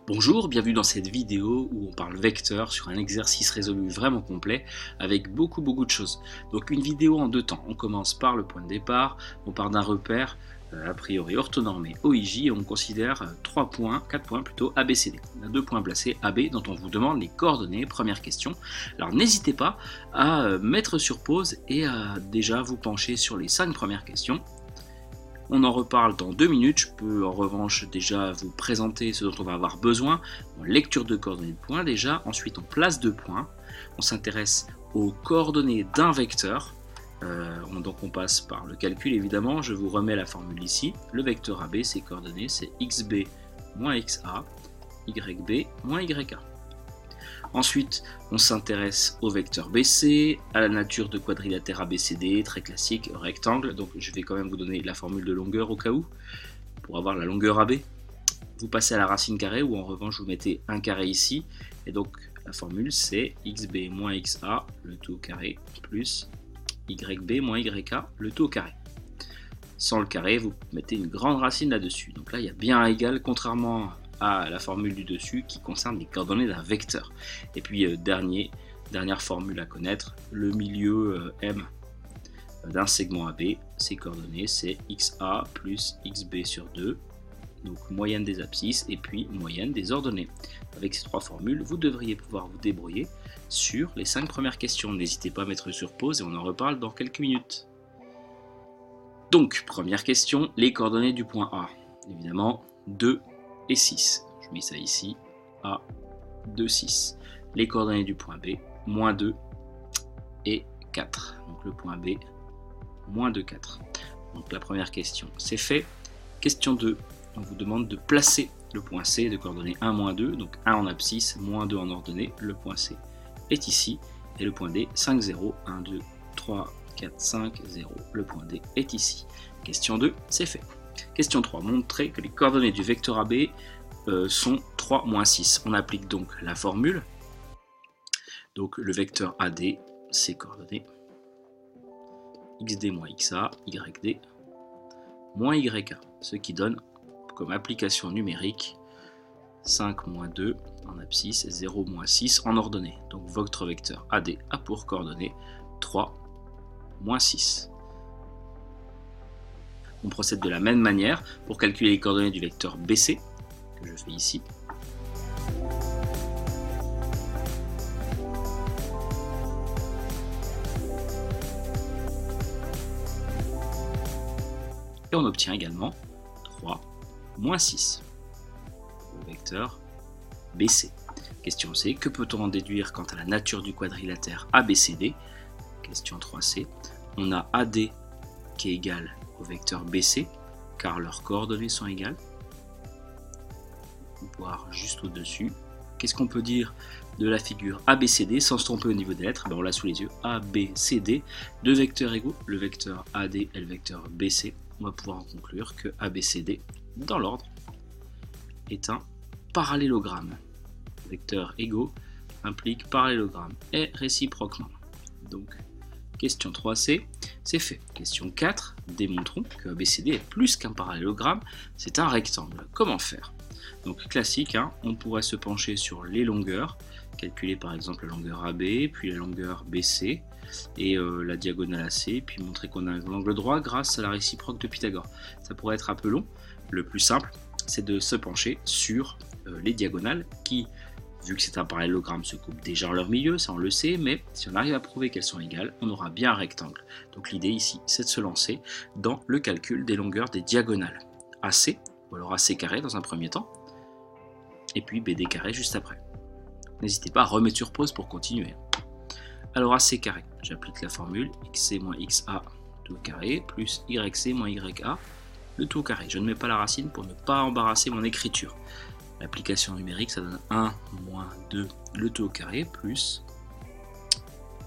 Bonjour, bienvenue dans cette vidéo où on parle vecteur sur un exercice résolu vraiment complet avec beaucoup de choses. Donc une vidéo en deux temps, on commence par le point de départ, on part d'un repère a priori orthonormé OIJ et on considère 4 points plutôt ABCD. On a 2 points placés AB dont on vous demande les coordonnées, première question. Alors n'hésitez pas à mettre sur pause et à déjà vous pencher sur les 5 premières questions. On en reparle dans 2 minutes, je peux en revanche déjà vous présenter ce dont on va avoir besoin. Lecture de coordonnées de points déjà, ensuite on place 2 points, on s'intéresse aux coordonnées d'un vecteur, donc on passe par le calcul évidemment, je vous remets la formule ici, le vecteur AB, ses coordonnées c'est xb moins xa, yb moins yk. Ensuite, on s'intéresse au vecteur BC, à la nature de quadrilatère ABCD, très classique, rectangle. Donc je vais quand même vous donner la formule de longueur au cas où, pour avoir la longueur AB. Vous passez à la racine carrée, ou en revanche vous mettez un carré ici. Et donc la formule c'est xb moins xa, le tout au carré, plus yb moins yk, le tout au carré. Sans le carré, vous mettez une grande racine là-dessus. Donc là, il y a bien un égal, contrairement à la formule du dessus qui concerne les coordonnées d'un vecteur. Et puis dernière formule à connaître, le milieu M d'un segment AB, ses coordonnées c'est xa plus xb sur 2, donc moyenne des abscisses et puis moyenne des ordonnées. Avec ces 3 formules, vous devriez pouvoir vous débrouiller sur les 5 premières questions. N'hésitez pas à mettre sur pause et on en reparle dans quelques minutes. Donc, première question, les coordonnées du point A. Évidemment, 2 et 6. Je mets ça ici, A, 2, 6. Les coordonnées du point B, moins 2 et 4. Donc le point B, moins 2, 4. Donc la première question, c'est fait. Question 2, on vous demande de placer le point C de coordonnées 1, moins 2. Donc 1 en abscisse, moins 2 en ordonnée. Le point C est ici. Et le point D, 5, 0, 1, 2, 3, 4, 5, 0. Le point D est ici. Question 2, c'est fait. Question 3, montrer que les coordonnées du vecteur AB sont 3 moins 6. On applique donc la formule. Donc le vecteur AD, ses coordonnées, xd moins xa, yd moins yk, ce qui donne comme application numérique 5 moins 2 en abscisse, 0 moins 6 en ordonnée. Donc votre vecteur AD a pour coordonnées 3 moins 6. On procède de la même manière pour calculer les coordonnées du vecteur BC, que je fais ici. Et on obtient également 3 moins 6 pour le vecteur BC. Question C, que peut-on en déduire quant à la nature du quadrilatère ABCD? Question 3C, on a AD qui est égal au vecteur BC, car leurs coordonnées sont égales. Voire juste au-dessus. Qu'est-ce qu'on peut dire de la figure ABCD sans se tromper au niveau des lettres? On l'a sous les yeux. ABCD, deux vecteurs égaux, le vecteur AD et le vecteur BC. On va pouvoir en conclure que ABCD, dans l'ordre, est un parallélogramme. Vecteurs égaux implique parallélogramme et réciproquement. Donc, question 3C, c'est fait. Question 4, démontrons que ABCD est plus qu'un parallélogramme, c'est un rectangle. Comment faire? Donc classique, on pourrait se pencher sur les longueurs, calculer par exemple la longueur AB, puis la longueur BC, et la diagonale AC, puis montrer qu'on a un angle droit grâce à la réciproque de Pythagore. Ça pourrait être un peu long, le plus simple, c'est de se pencher sur les diagonales qui, vu que c'est un parallélogramme, se coupent déjà en leur milieu, ça on le sait, mais si on arrive à prouver qu'elles sont égales, on aura bien un rectangle. Donc l'idée ici, c'est de se lancer dans le calcul des longueurs des diagonales. AC, ou alors AC carré dans un premier temps, et puis BD carré juste après. N'hésitez pas à remettre sur pause pour continuer. Alors AC carré, j'applique la formule xc moins xa tout au carré, plus yc moins yk, le tout au carré. Je ne mets pas la racine pour ne pas embarrasser mon écriture. L'application numérique, ça donne 1 moins 2 le tout au carré, plus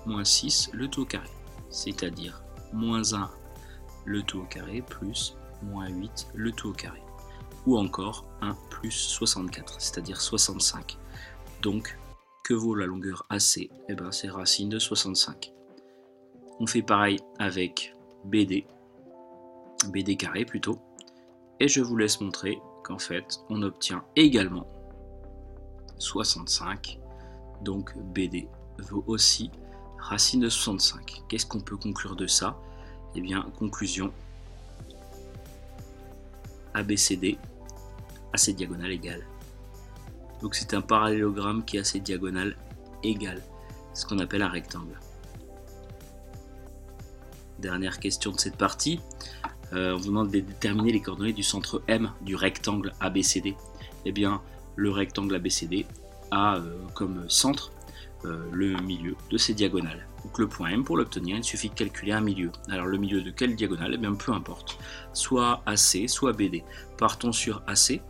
moins 6 le tout au carré. C'est-à-dire moins 1 le tout au carré, plus moins 8 le tout au carré. Ou encore 1 plus 64, c'est-à-dire 65. Donc, que vaut la longueur AC? Eh bien, c'est racine de 65. On fait pareil avec BD carré plutôt, et je vous laisse montrer qu'en fait, on obtient également 65. Donc BD vaut aussi racine de 65. Qu'est-ce qu'on peut conclure de ça? Eh bien, conclusion, ABCD, AC diagonale égale. Donc c'est un parallélogramme qui a ses diagonales égales, ce qu'on appelle un rectangle. Dernière question de cette partie, on vous demande de déterminer les coordonnées du centre M du rectangle ABCD. Eh bien, le rectangle ABCD a comme centre le milieu de ses diagonales. Donc le point M, pour l'obtenir, il suffit de calculer un milieu. Alors le milieu de quelle diagonale? Eh bien, peu importe, soit AC, soit BD. Partons sur AC.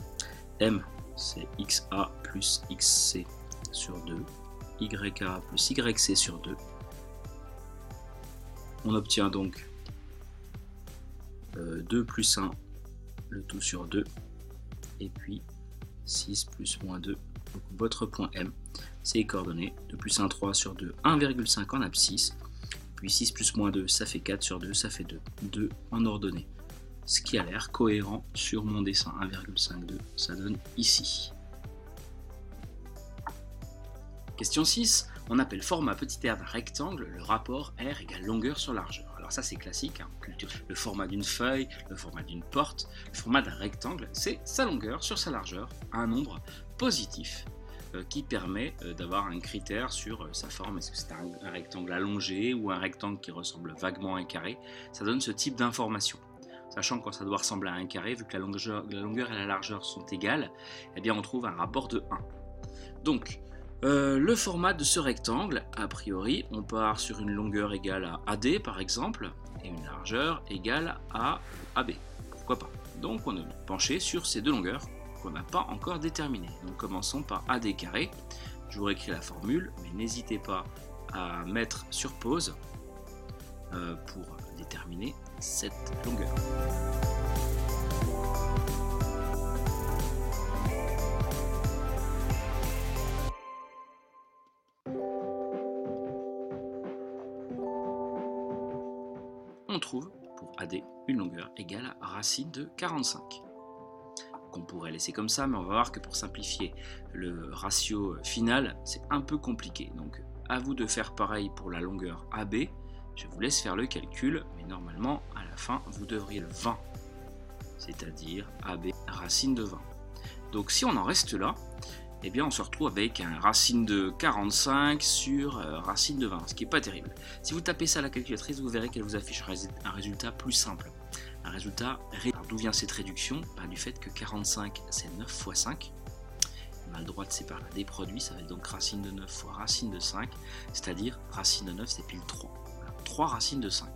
M, c'est XA plus XC sur 2, YA plus YC sur 2. On obtient donc 2 plus 1, le tout sur 2, et puis 6 plus moins 2. Donc votre point M, c'est les coordonnées 2 plus 1, 3 sur 2, 1,5 en abscisse, puis 6 plus moins 2, ça fait 4 sur 2, ça fait 2, 2 en ordonnée. Ce qui a l'air cohérent sur mon dessin. 1,52, ça donne ici. Question 6, on appelle format petit r d'un rectangle le rapport R égale longueur sur largeur. Alors ça c'est classique, hein. Le format d'une feuille, le format d'une porte, le format d'un rectangle, c'est sa longueur sur sa largeur, un nombre positif qui permet d'avoir un critère sur sa forme. Est-ce que c'est un rectangle allongé ou un rectangle qui ressemble vaguement à un carré? Ça donne ce type d'information. Sachant que quand ça doit ressembler à un carré, vu que la longueur et la largeur sont égales, eh bien on trouve un rapport de 1. Donc, le format de ce rectangle, a priori, on part sur une longueur égale à AD par exemple, et une largeur égale à AB. Pourquoi pas? Donc on est penché sur ces deux longueurs qu'on n'a pas encore déterminées. Donc commençons par AD carré. Je vous réécris la formule, mais n'hésitez pas à mettre sur pause pour déterminer cette longueur. On trouve pour AD une longueur égale à racine de 45. Qu'on pourrait laisser comme ça, mais on va voir que pour simplifier le ratio final, c'est un peu compliqué. Donc à vous de faire pareil pour la longueur AB. Je vous laisse faire le calcul, mais normalement, à la fin, vous devriez le 20, c'est-à-dire AB racine de 20. Donc si on en reste là, eh bien on se retrouve avec un racine de 45 sur racine de 20, ce qui n'est pas terrible. Si vous tapez ça à la calculatrice, vous verrez qu'elle vous affiche un résultat plus simple. Un résultat, d'où vient cette réduction? Du fait que 45, c'est 9 fois 5. On a le droit de séparer des produits, ça va être donc racine de 9 fois racine de 5, c'est-à-dire racine de 9, c'est pile 3. 3 racines de 5.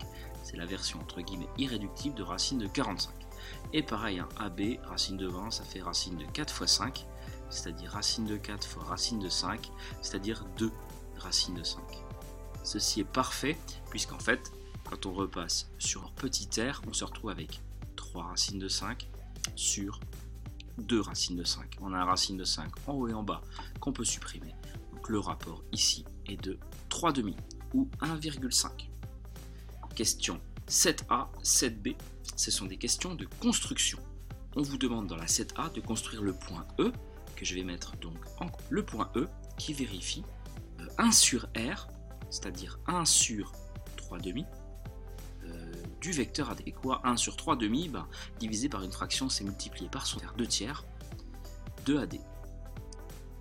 C'est la version entre guillemets irréductible de racine de 45. Et pareil, AB, racine de 20, ça fait racine de 4 fois 5, c'est-à-dire racine de 4 fois racine de 5, c'est-à-dire 2 racines de 5. Ceci est parfait, puisqu'en fait, quand on repasse sur petit r, on se retrouve avec 3 racines de 5 sur 2 racines de 5. On a un racine de 5 en haut et en bas qu'on peut supprimer. Donc le rapport ici est de 3,5 ou 1,5. Question 7A, 7B, ce sont des questions de construction. On vous demande dans la 7A de construire le point E, que je vais mettre donc en le point E, qui vérifie 1 sur R, c'est-à-dire 1 sur 3,5 du vecteur AD. Et quoi? 1 sur 3,5, divisé par une fraction, c'est multiplié par son 2 tiers de AD.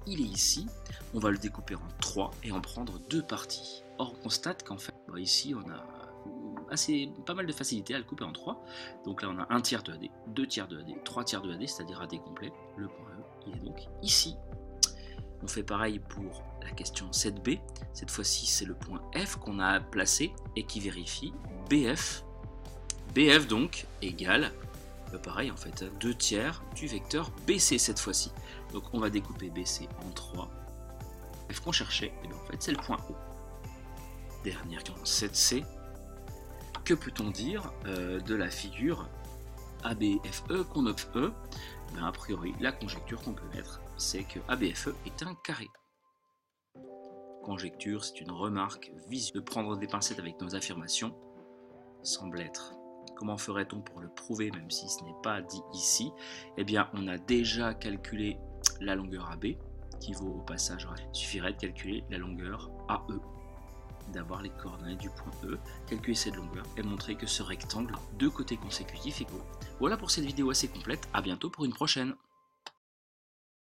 Il est ici, on va le découper en 3 et en prendre 2 parties. Or, on constate qu'en fait, ici, on a pas mal de facilité à le couper en 3. Donc là, on a 1 tiers de AD, 2 tiers de AD, 3 tiers de AD, c'est-à-dire AD complet. Le point E, il est donc ici. On fait pareil pour la question 7B. Cette fois-ci, c'est le point F qu'on a placé et qui vérifie BF. BF donc égale, pareil en fait, 2 tiers du vecteur BC cette fois-ci. Donc on va découper BC en 3. F qu'on cherchait, et bien en fait c'est le point O. Dernière question 7C. Que peut-on dire de la figure ABFE qu'on obtient? A priori, la conjecture qu'on peut mettre, c'est que ABFE est un carré. Conjecture, c'est une remarque visuelle. De prendre des pincettes avec nos affirmations semble être. Comment ferait-on pour le prouver, même si ce n'est pas dit ici? Eh bien, on a déjà calculé la longueur AB, qui vaut au passage, il suffirait de calculer la longueur AE, d'avoir les coordonnées du point E, calculer cette longueur et montrer que ce rectangle a deux côtés consécutifs égaux. Voilà pour cette vidéo assez complète, à bientôt pour une prochaine.